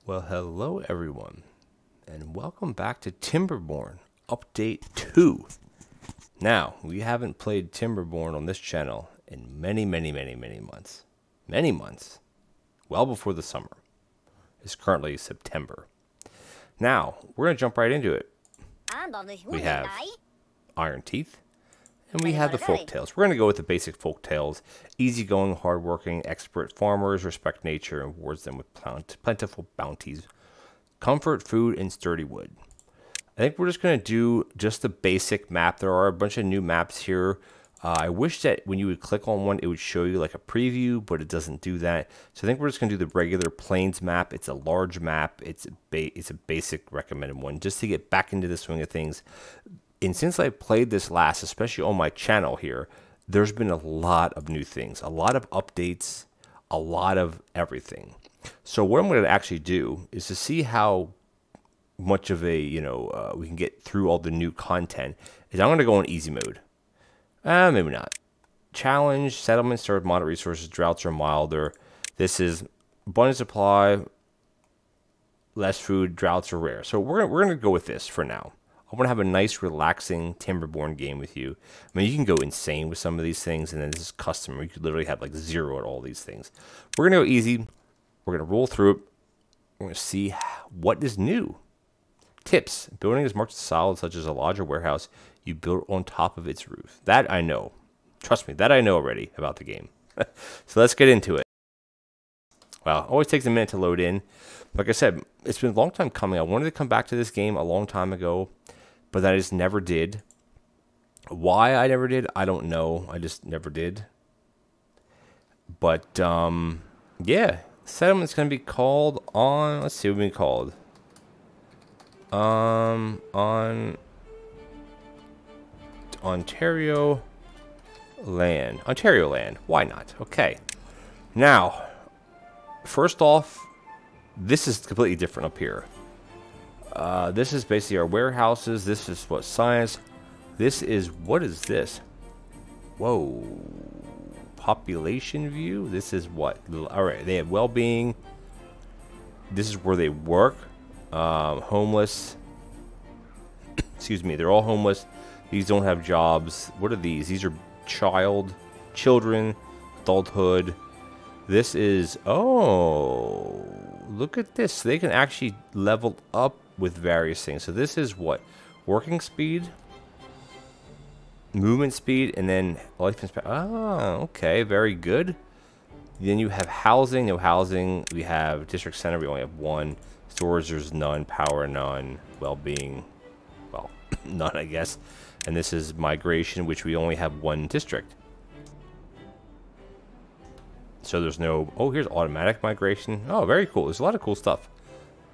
Well, hello everyone, and welcome back to Timberborn Update 2. Now, we haven't played Timberborn on this channel in many months. Many months. Well before the summer. It's currently September. Now, we're going to jump right into it. We have Iron Teeth, and we have the Folktails. We're going to go with the basic Folktails. Easygoing, hardworking, expert farmers respect nature and rewards them with plentiful bounties. Comfort, food, and sturdy wood. I think we're just going to do just the basic map. There are a bunch of new maps here. I wish that when you would click on one, it would show you like a preview, but it doesn't do that. So I think we're just going to do the regular Plains map. It's a large map. It's a basic recommended one just to get back into the swing of things. And since I played this last, especially on my channel here, there's been a lot of new things, a lot of updates, a lot of everything. So what I'm going to actually do is to see how much of a, we can get through all the new content, is I'm going to go in easy mode. Maybe not. Challenge, settlements serve moderate resources, droughts are milder. This is abundant supply, less food, droughts are rare. So we're going to go with this for now. I want to have a nice, relaxing Timberborn game with you. I mean, you can go insane with some of these things, and then this is custom. You could literally have like 0 at all these things. We're going to go easy. We're going to roll through it. We're going to see what is new. Tips. Building is marked as solid, such as a lodge or warehouse. You build on top of its roof. That I know. Trust me, that I know already about the game. So let's get into it. Wow, always takes a minute to load in. Like I said, it's been a long time coming. I wanted to come back to this game a long time ago, but I just never did. Why I never did, I don't know. I just never did. But, yeah. Settlement's going to be called on... Let's see what we called. On... Ontario land. Ontario land. Why not? Okay. Now, first off, this is completely different up here. This is basically our warehouses. This is what science. This is, what is this? Whoa. Population view. This is what? All right. They have well-being. This is where they work. Homeless. Excuse me. They're all homeless. These don't have jobs. What are these? These are children, adulthood. This is, oh, look at this. They can actually level up with various things. So this is what? Working speed, movement speed, and then life expectancy. Oh, okay, very good. Then you have housing, no housing. We have district center, we only have 1. Storage, there's none. Power, none. Well-being, well, none, I guess. And this is migration, which we only have 1 district. So there's no... Oh, here's automatic migration. Oh, very cool. There's a lot of cool stuff.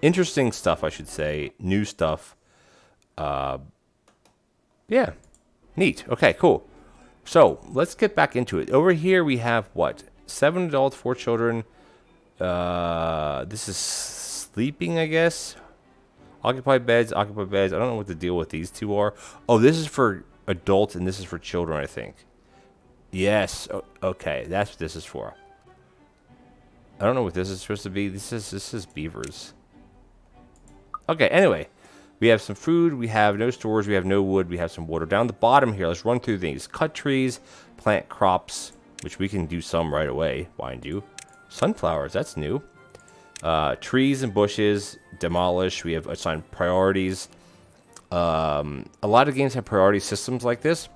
Interesting stuff, I should say. New stuff. Yeah. Neat. Okay, cool. So, let's get back into it. Over here we have what? 7 adults, 4 children. This is sleeping, I guess. Occupied beds, occupied beds. I don't know what the deal with these 2 are. Oh, this is for adults and this is for children, I think. Yes. Okay, that's what this is for. I don't know what this is supposed to be. This is Beavers. Okay, anyway. We have some food. We have no storage. We have no wood. We have some water. Down the bottom here, let's run through these. Cut trees, plant crops, which we can do some right away, mind you. Sunflowers, that's new. Trees and bushes, demolish. We have assigned priorities. A lot of games have priority systems like this.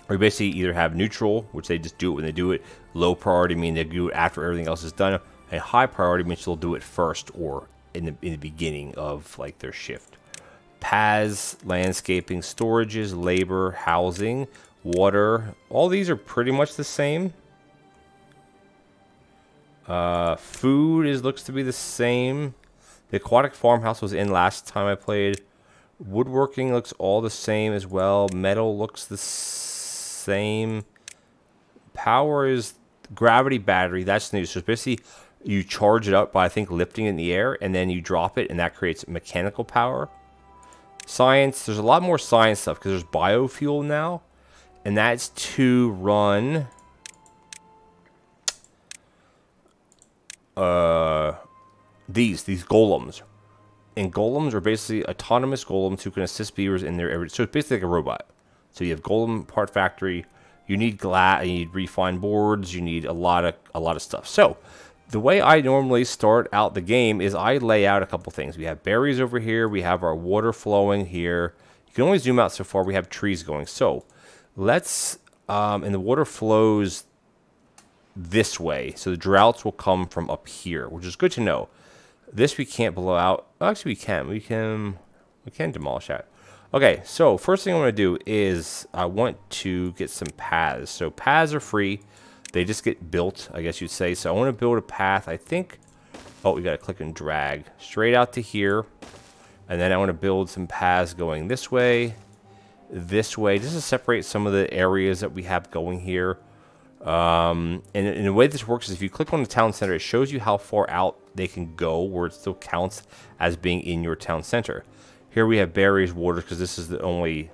We basically either have neutral, which they just do it when they do it. Low priority, meaning they do it after everything else is done. And high priority means they'll do it first or in the beginning of like their shift. Paths, landscaping, storages, labor, housing, water. All these are pretty much the same. Food looks to be the same. The aquatic farmhouse was in last time I played. Woodworking looks all the same as well. Metal looks the same. Power is gravity battery. That's new. So basically, you charge it up by, I think, lifting it in the air, and then you drop it, and that creates mechanical power. Science. There's a lot more science stuff because there's biofuel now, and that's to run. these golems. And golems are basically autonomous golems who can assist beavers in their every. So it's basically like a robot. So you have golem part factory. You need glass. You need refined boards. You need a lot of stuff. So the way I normally start out the game is I lay out a couple things. We have berries over here. We have our water flowing here. You can only zoom out so far. We have trees going. So let's and the water flows this way. So the droughts will come from up here, which is good to know. This we can't blow out. Actually, we can demolish that. Okay, so first thing I want to do is I want to get some paths. So paths are free. They just get built, I guess you'd say. So I want to build a path, I think. Oh, we got to click and drag straight out to here. And then I want to build some paths going this way, just to separate some of the areas that we have going here. And the way this works is if you click on the town center, it shows you how far out they can go where it still counts as being in your town center. Here we have berries, water, because this is the only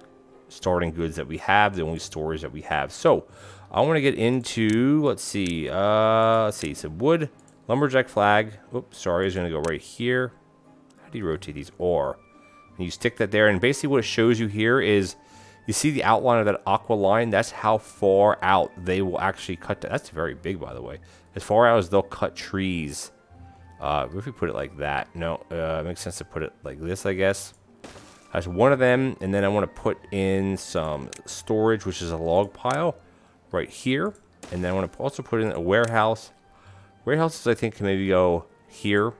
starting goods that we have, the only storage that we have. So I want to get into, let's see, so wood, lumberjack flag. Oops, sorry, I was going to go right here. How do you rotate these? Or, and you stick that there, and basically what it shows you here is, you see the outline of that aqua line? That's how far out they will actually cut. That's very big, by the way. As far out as they'll cut trees. If we put it like that, no, it makes sense to put it like this, I guess. That's one of them, and then I want to put in some storage, which is a log pile, right here. And then I want to also put in a warehouse. Warehouses, I think, can maybe go here.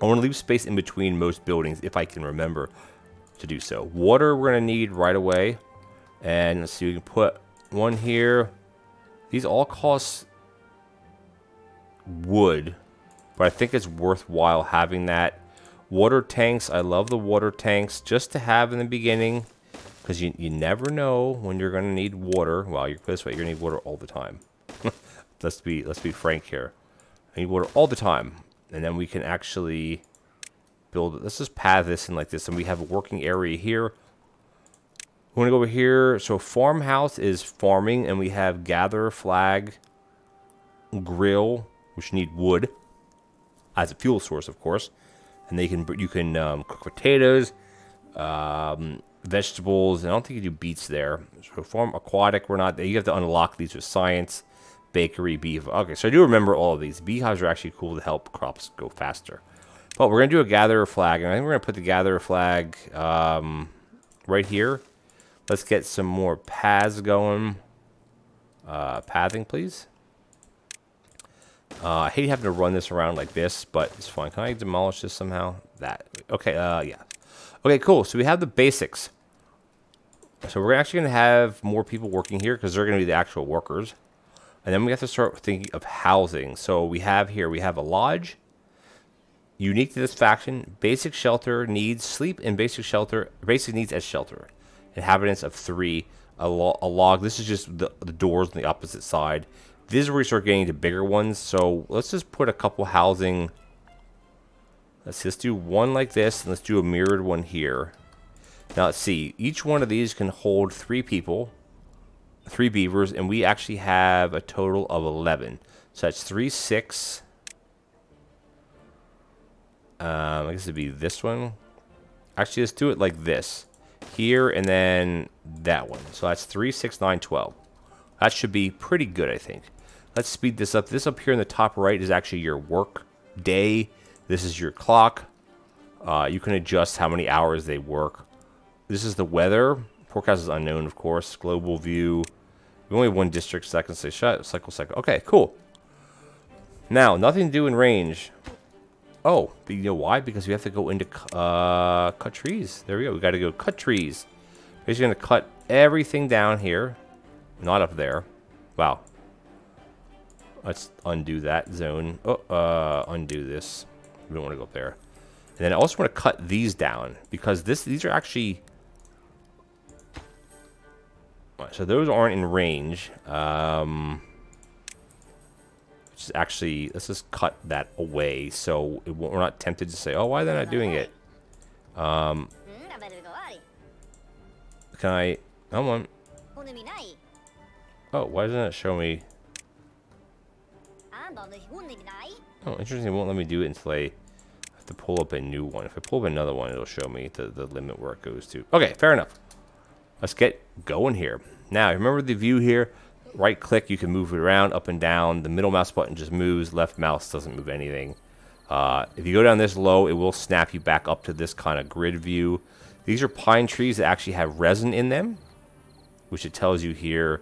I want to leave space in between most buildings, if I can remember to do so. Water we're going to need right away. And let's see, we can put one here. These all cost wood, but I think it's worthwhile having that. Water tanks, I love the water tanks just to have in the beginning, because you never know when you're going to need water. Well, you're this way, you're going to need water all the time. let's be frank here. I need water all the time. And then we can actually build, let's just path this in like this, and we have a working area here. We want to go over here. So farmhouse is farming, and we have gather, flag, grill, which need wood as a fuel source, of course. And you can cook potatoes, vegetables. And I don't think you do beets there. So farm aquatic, we're not there. You have to unlock these with science, bakery, beef. Okay, so I do remember all of these. Beehives are actually cool to help crops go faster. But we're going to do a gatherer flag, and I think we're going to put the gatherer flag right here. Let's get some more paths going. Pathing, please. I hate having to run this around like this, but it's fine. Can I demolish this somehow? That. Okay, yeah. Okay, cool. So we have the basics. So we're actually going to have more people working here because they're going to be the actual workers. And then we have to start thinking of housing. So we have here, we have a lodge. Unique to this faction, basic shelter needs sleep and basic needs as shelter. Inhabitants of 3, a log. This is just the doors on the opposite side. This is where we start getting to bigger ones. So let's just put a couple housing. Let's just do one like this, and let's do a mirrored one here. Now let's see. Each one of these can hold 3 people, 3 beavers, and we actually have a total of 11. So that's 3, 6. I guess it'd be this one. Actually, let's do it like this. Here and then that one. So that's 3, 6, 9, 12. That should be pretty good, I think. Let's speed this up. This up here in the top right is actually your work day. This is your clock. You can adjust how many hours they work. This is the weather. Forecast is unknown, of course. Global view. We only have 1 district, so I can say shut. Cycle. Okay, cool. Now, nothing to do in range. Oh, but you know why? Because we have to go into cut trees. There we go. We got to go cut trees. We're just going to cut everything down here. Not up there. Wow. Let's undo that zone. Oh, undo this. We don't want to go up there. And then I also want to cut these down because these are actually. So those aren't in range. Just actually, let's just cut that away so we're not tempted to say, oh, why are they not doing it? Can I? Come on. Oh, why doesn't it show me? Oh, interesting. It won't let me do it until I have to pull up a new one. If I pull up another one, it'll show me the limit where it goes to. Okay, fair enough. Let's get going here. Now, remember the view here? Right click, you can move it around, up and down. The middle mouse button just moves. Left mouse doesn't move anything. If you go down this low, it will snap you back up to this kind of grid view. These are pine trees that actually have resin in them, which it tells you here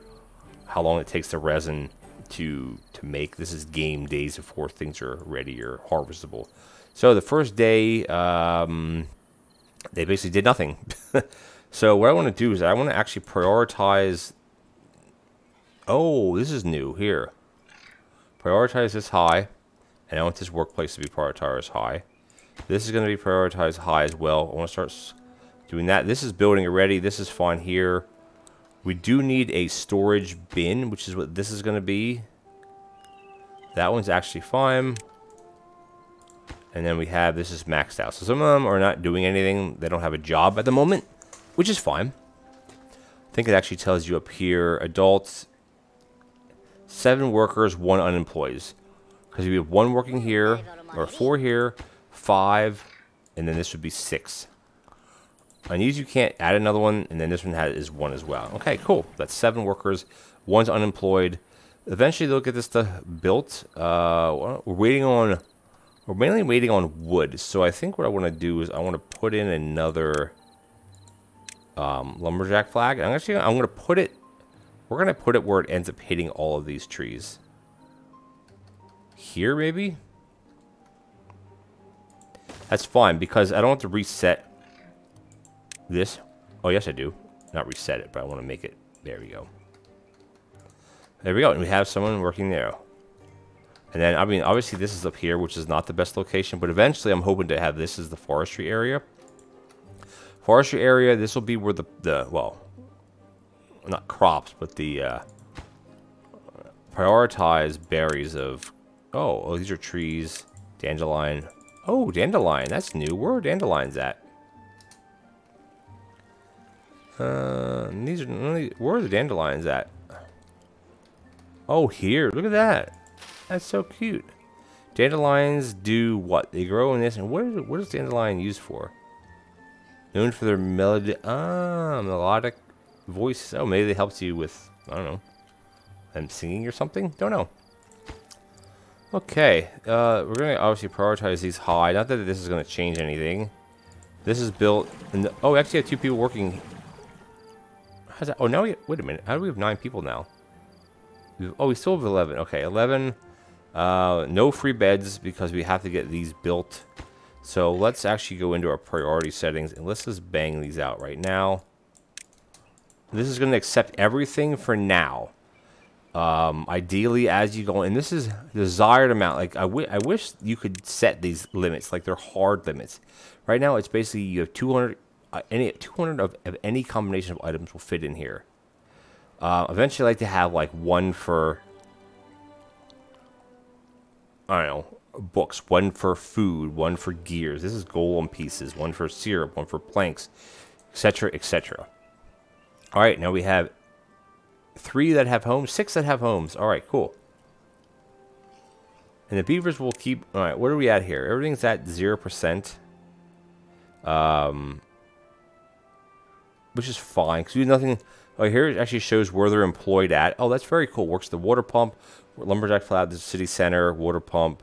how long it takes the resin to make. This is game days before things are ready or harvestable. So the first day, they basically did nothing. So what I want to do is I want to actually prioritize. Oh, this is new here. Prioritize this high, and I want this workplace to be prioritized high. This is going to be prioritized high as well. I want to start doing that. This is building already. This is fine here. We do need a storage bin, which is what this is going to be. That one's actually fine. And then we have, this is maxed out. So some of them are not doing anything. They don't have a job at the moment, which is fine. I think it actually tells you up here, adults, 7 workers, 1 unemployed. Because we have 1 working here, or 4 here, 5, and then this would be 6. On these you can't add another one, and then this one is 1 as well. Okay, cool. That's 7 workers, 1's unemployed. Eventually they'll get this stuff built. We're mainly waiting on wood. So I think what I want to do is I want to put in another lumberjack flag. I'm going to put it. We're going to put it where it ends up hitting all of these trees. Here, maybe? That's fine, because I don't have to reset this. Oh, yes, I do. Not reset it, but I want to make it. There we go. There we go. And we have someone working there. And then, I mean, obviously, this is up here, which is not the best location. But eventually, I'm hoping to have this as the forestry area. Forestry area, this will be where well, not crops, but the prioritized berries of, oh, these are trees, dandelion. Oh, dandelion, that's new. Where are dandelions at? Where are the dandelions at? Oh, here, look at that. That's so cute. Dandelions do what? They grow in this, and what is dandelion used for? Known for their melodic voice. Oh, maybe it helps you with, I don't know, them singing or something? Don't know. Okay, we're going to obviously prioritize these high. Not that this is going to change anything. This is built, and oh, we actually have 2 people working. How's that? Oh, now wait a minute. How do we have 9 people now? We still have 11. Okay, 11. No free beds because we have to get these built. So let's actually go into our priority settings and let's just bang these out right now. This is going to accept everything for now. Ideally, as you go, and this is the desired amount. Like I wish you could set these limits, like they're hard limits. Right now, it's basically you have 200. 200 of any combination of items will fit in here. Eventually, I like to have like 1 for, I don't know, books, 1 for food, 1 for gears. This is golem pieces, 1 for syrup, 1 for planks, etc., etc. All right, now we have 3 that have homes, 6 that have homes. All right, cool. And the beavers will keep. All right, what are we at here? Everything's at 0%. Which is fine because we have nothing. Oh, here it actually shows where they're employed at. Oh, that's very cool. Works the water pump, lumberjack flag, the city center, water pump,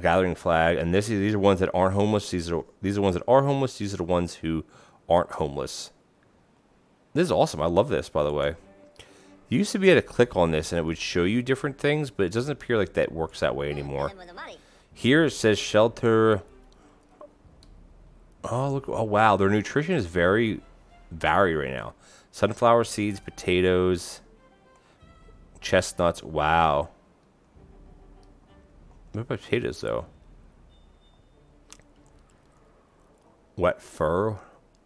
gathering flag, and these are ones that aren't homeless. These are ones that are homeless. These are the ones who aren't homeless. This is awesome. I love this, by the way. You used to be able to click on this and it would show you different things, but it doesn't appear like that works that way anymore. Here it says shelter. Oh, look. Oh, wow. Their nutrition is very varied right now. Sunflower seeds, potatoes, chestnuts. Wow. What about potatoes, though? Wet fur.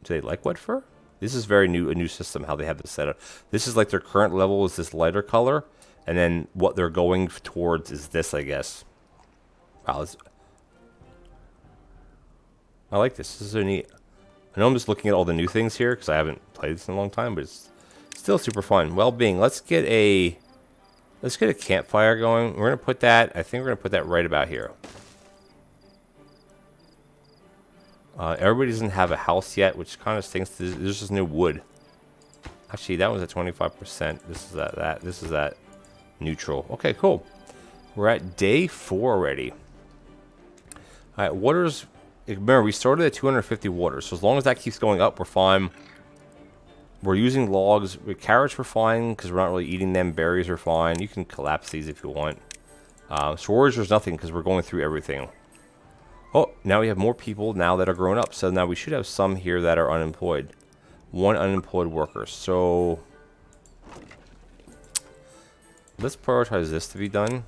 Do they like wet fur? This is very new, a new system, how they have this set up. This is like their current level is this lighter color. And then what they're going towards is this, I guess. Wow, this, I like this. This is so neat. I know I'm just looking at all the new things here because I haven't played this in a long time, but it's still super fun. Well-being. Let's get a Let's get a campfire going. We're going to put that, I think we're going to put that right about here. Everybody doesn't have a house yet, which kind of stinks. There's just no wood. Actually, that was at 25%. This is that. This is that. Neutral. Okay, cool. We're at day 4 already. All right, waters. Remember, we started at 250 water, so as long as that keeps going up, we're fine. We're using logs. With carrots, we're fine because we're not really eating them. Berries are fine. You can collapse these if you want. Storage, there's nothing because we're going through everything. Oh, now we have more people now that are grown up. So now we should have some here that are unemployed. 1 unemployed worker. So let's prioritize this to be done.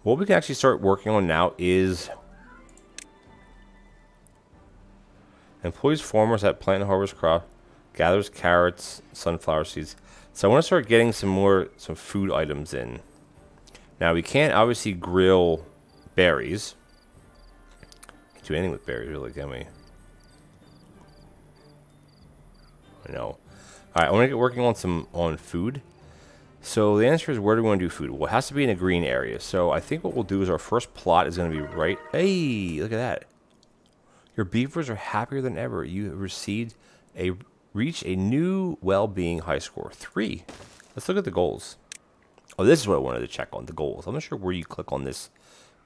What we can actually start working on now is employs farmers that plant and harvest crop, gathers carrots, sunflower seeds. So I want to start getting some food items in. Now we can't obviously grill berries. Can't do anything with berries really, can we? I know. Alright, I want to get working on food. So the answer is, where do we want to do food? Well, it has to be in a green area. So I think what we'll do is our first plot is going to be right. Hey, look at that. Your beavers are happier than ever. You have reached a new well-being high score. 3. Let's look at the goals. Oh, this is what I wanted to check on, the goals. I'm not sure where you click on this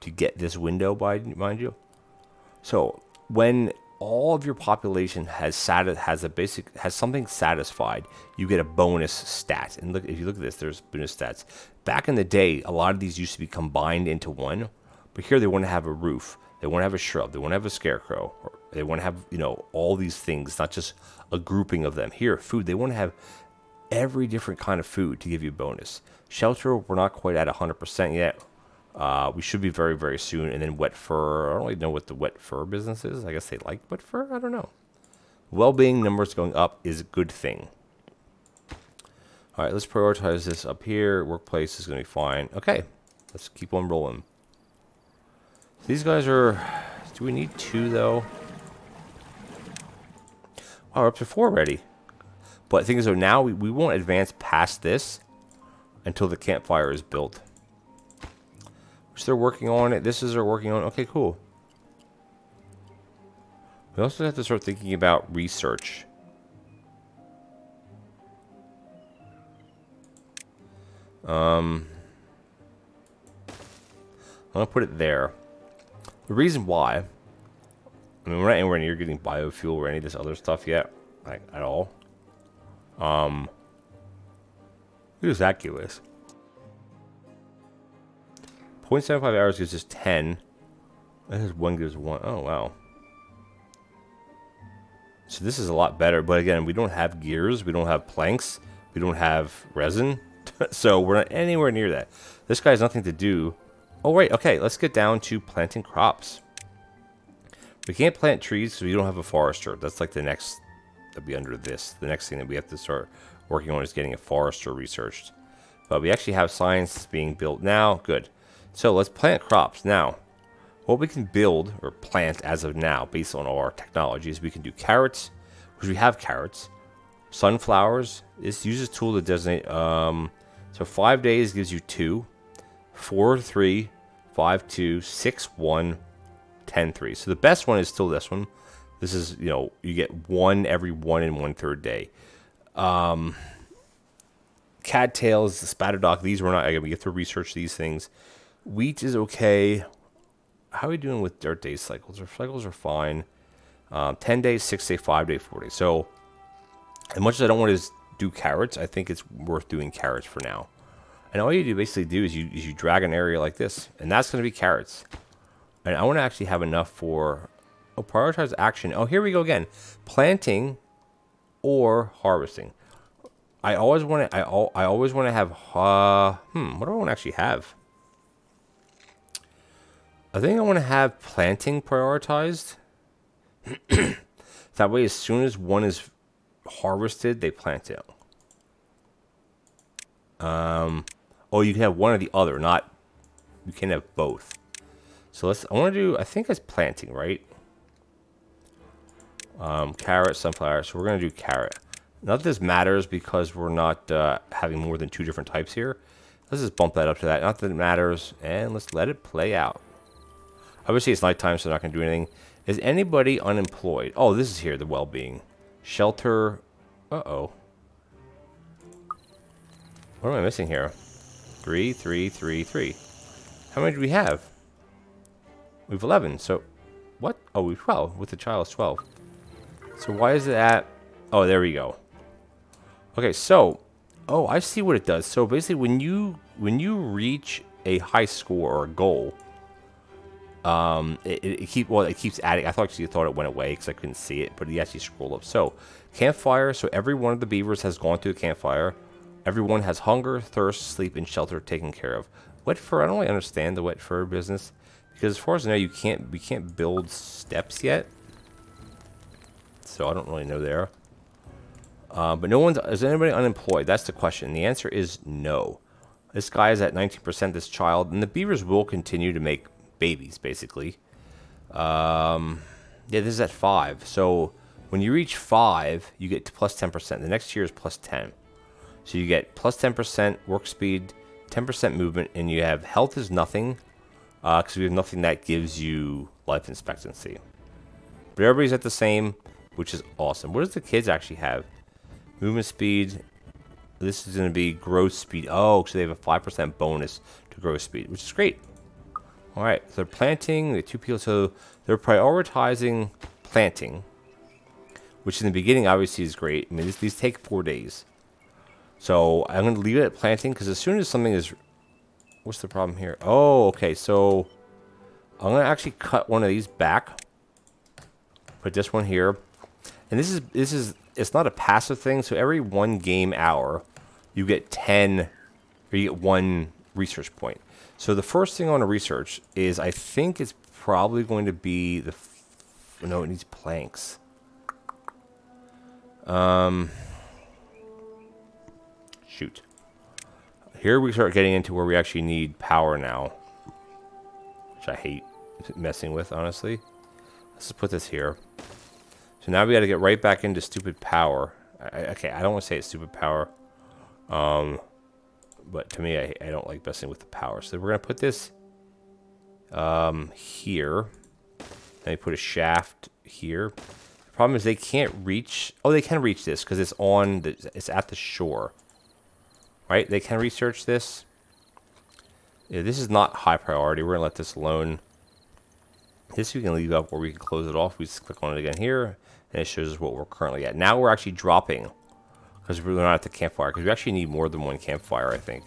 to get this window, mind you. So when all of your population has something satisfied, you get a bonus stat. And look, if you look at this, there's bonus stats. Back in the day, a lot of these used to be combined into one, but here they want to have a roof, they want to have a shrub, they want to have a scarecrow, or they want to have, you know, all these things, not just a grouping of them. Here, food, they want to have every different kind of food to give you a bonus. Shelter, we're not quite at 100% yet. We should be very, very soon. And then wet fur. I don't really know what the wet fur business is. I guess they like wet fur. I don't know. Well-being numbers going up is a good thing. All right, let's prioritize this up here. Workplace is going to be fine. Okay, let's keep on rolling. These guys are... Do we need 2, though? Oh, we're up to 4 already. But the thing is, though, now we won't advance past this until the campfire is built. Which they're working on it. This is they're working on. Okay, cool. We also have to start thinking about research. I'm gonna put it there. The reason why, I mean, we're not anywhere near getting biofuel or any of this other stuff yet, like at all. What does that give us? 0.75 hours gives us 10. That is 1 gives 1. Oh, wow. So this is a lot better. But again, we don't have gears. We don't have planks. We don't have resin. So we're not anywhere near that. This guy has nothing to do. Oh, wait. Okay, let's get down to planting crops. We can't plant trees because we don't have a forester. That's like the next... That'd be under this. The next thing that we have to start working on is getting a forester researched. But we actually have science being built now. Good. So let's plant crops. Now, what we can build or plant as of now, based on our technologies, we can do carrots, which we have carrots. Sunflowers. This uses tool to designate. So 5 days gives you 2, 4, 3, 5, 2, 6, 1, 10, 3. So the best one is still this one. This is, you know, you get 1 every 1 and 1/3 day. Cattails, the spatterdock, these we're not, again, we have to research these things. Wheat is okay. How are we doing with dirt day cycles? Our cycles are fine. 10 days, 6 days, 5 days, 4 days. So, as much as I don't want to do carrots, I think it's worth doing carrots for now. And all you basically do is you drag an area like this, and that's going to be carrots. And I want to actually have enough for... Oh, prioritize action. Oh, here we go again. Planting or harvesting. I always want to... I always want to have... what do I want to actually have? I think I want to have planting prioritized. That way, as soon as one is harvested, they plant it. Oh, you can have one or the other, not... You can have both. So let's... I want to do... I think it's planting, right? Carrot, sunflower. So we're going to do carrot. Not that this matters because we're not having more than 2 different types here. Let's just bump that up to that. Not that it matters. And let's let it play out. Obviously, it's nighttime, so they're not going to do anything. Is anybody unemployed? Oh, this is here, the well-being. Shelter. Uh-oh. What am I missing here? 3, 3, 3, 3. How many do we have? We have 11. So, what? Oh, we have 12. With the child, it's 12. So why is it at... Oh, there we go. Okay, so... Oh, I see what it does. So basically, when you reach a high score or a goal, it keeps adding. I actually thought it went away because I couldn't see it, but you actually scroll up. So, campfire. So every one of the beavers has gone to a campfire. Everyone has hunger, thirst, sleep, and shelter taken care of. Wet fur. I don't really understand the wet fur business because, as far as I know, we can't build steps yet. So I don't really know there. But no one's... Is anybody unemployed? That's the question. The answer is no. This guy is at 19%, this child. And the beavers will continue to make babies, basically. Yeah, this is at 5. So when you reach 5, you get to plus 10%. The next year is plus 10. So you get plus 10% work speed, 10% movement, and you have health is nothing. Because we have nothing that gives you life expectancy. But everybody's at the same, which is awesome. What does the kids actually have? Movement speed. This is going to be growth speed. Oh, so they have a 5% bonus to growth speed, which is great. All right, so they're planting. The 2 people, so they're prioritizing planting, which in the beginning obviously is great. I mean, these take 4 days. So I'm going to leave it at planting because as soon as something is... What's the problem here? Oh, okay, so I'm going to actually cut one of these back. Put this one here. And this is it's not a passive thing, so every 1 game hour, you get 10, or you get 1 research point. So the first thing I want to research is, I think it's probably going to be the... No, it needs planks. Shoot. Here we start getting into where we actually need power now. Which I hate messing with, honestly. Let's just put this here. So now we got to get right back into stupid power. Okay, I don't want to say it's stupid power. But to me, I don't like messing with the power. So we're going to put this here. Then we put a shaft here. The problem is they can't reach... Oh, they can reach this because it's on... It's at the shore. Right? They can research this. Yeah, this is not high priority. We're going to let this alone. This we can leave up where we can close it off. We just click on it again here. And it shows us what we're currently at. Now we're actually dropping. Because we're not at the campfire. Because we actually need more than 1 campfire, I think.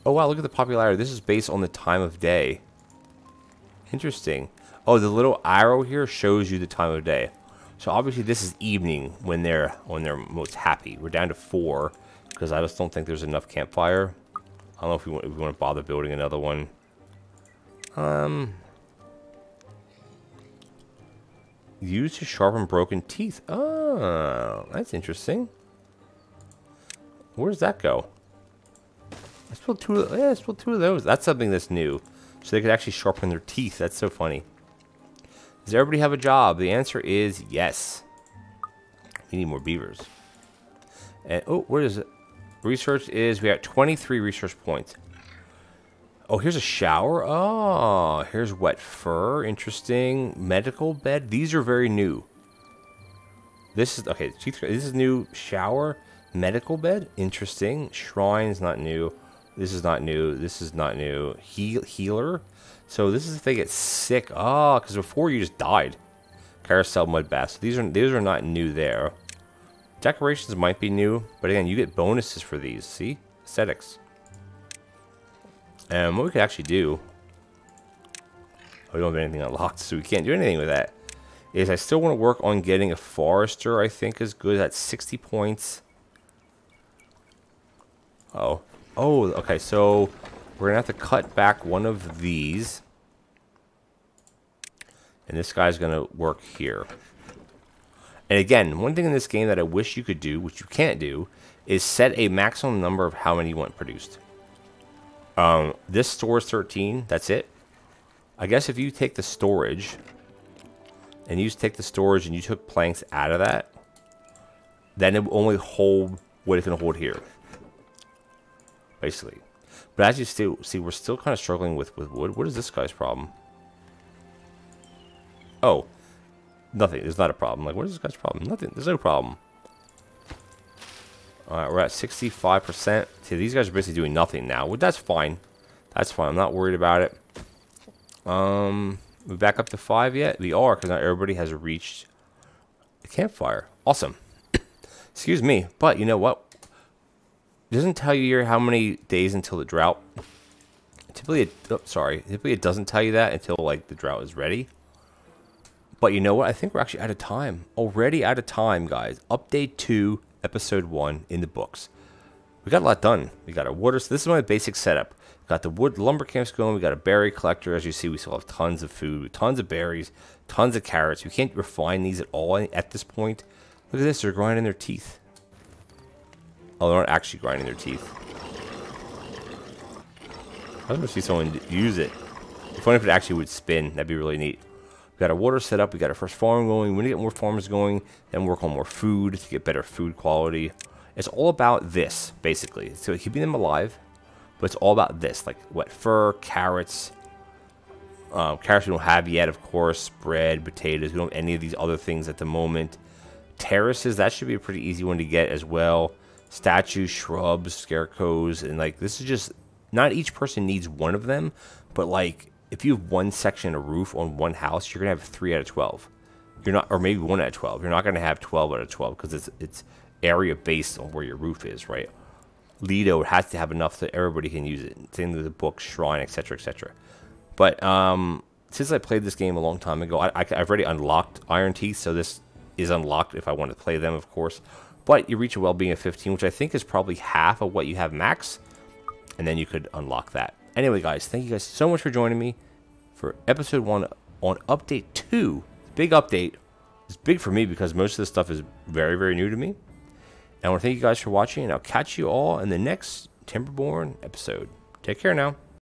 Oh, wow. Look at the popularity. This is based on the time of day. Interesting. Oh, the little arrow here shows you the time of day. So obviously this is evening when they're most happy. We're down to 4. Because I just don't think there's enough campfire. I don't know if we want to bother building another one. Used to sharpen broken teeth. Oh, that's interesting. Where does that go? Let's build 2 of, let's build 2 of those. That's something that's new. So they could actually sharpen their teeth. That's so funny. Does everybody have a job? The answer is yes. We need more beavers. And, oh, where is it? Research is, we got 23 research points. Oh, here's a shower. Oh, here's wet fur. Interesting. Medical bed. These are very new. This is, okay, this is new. Shower. Medical bed. Interesting. Shrine's not new. This is not new. This is not new. Healer. So this is if they get sick. Oh, because before you just died. Carousel mud baths. So these are not new there. Decorations might be new, but again, you get bonuses for these. See? Aesthetics. And what we could actually do... Oh, we don't have anything unlocked, so we can't do anything with that. Is I still want to work on getting a forester, I think is good. That's 60 points. Oh. Oh, okay, so we're going to have to cut back one of these. And this guy's going to work here. And again, one thing in this game that I wish you could do, which you can't do, is set a maximum number of how many you want produced. This stores 13. That's it. I guess if you take the storage, and you take the storage and you took planks out of that, then it will only hold what it's going to hold here, basically. But as you still see, we're still kind of struggling with wood. What is this guy's problem? Oh, nothing. There's not a problem. Like, what is this guy's problem? Nothing. There's no problem. Alright, we're at 65%. See, these guys are basically doing nothing now. Well, that's fine. That's fine. I'm not worried about it. We back up to 5 yet? We are, because now everybody has reached the campfire. Awesome. Excuse me, but you know what? It doesn't tell you here how many days until the drought. Typically, typically it doesn't tell you that until like the drought is ready. But you know what? I think we're actually out of time. Already out of time, guys. Update 2, episode 1 in the books. We got a lot done. We got our water. So this is my basic setup. Got the wood lumber camps going. We got a berry collector. As you see, we still have tons of food, tons of berries, tons of carrots. We can't refine these at all at this point. Look at this. They're grinding their teeth. Oh, they're not actually grinding their teeth. I was going to see someone use it. It'd be funny if it actually would spin. That'd be really neat. We got our water set up. We got our first farm going. We want to get more farmers going. Then work on more food to get better food quality. It's all about this, basically. So keeping them alive. But it's all about this. Like wet fur, carrots. Carrots we don't have yet, of course. Bread, potatoes. We don't have any of these other things at the moment. Terraces, that should be a pretty easy one to get as well. Statues, shrubs, scarecrows, and like this is just, not each person needs one of them, but like if you have one section of roof on one house, you're gonna have 3 out of 12. You're not, or maybe 1 out of 12. You're not gonna have 12 out of 12 because it's area based on where your roof is, right? Lido has to have enough that everybody can use it. Same with the book, shrine, etc., etc. But since I played this game a long time ago, I've already unlocked Iron Teeth, so this is unlocked if I want to play them, of course. But you reach a well-being of 15, which I think is probably half of what you have max, and then you could unlock that. Anyway, guys, thank you guys so much for joining me for episode 1 on update 2. Big update. It's big for me because most of this stuff is very, very new to me. And I want to thank you guys for watching, and I'll catch you all in the next Timberborn episode. Take care now.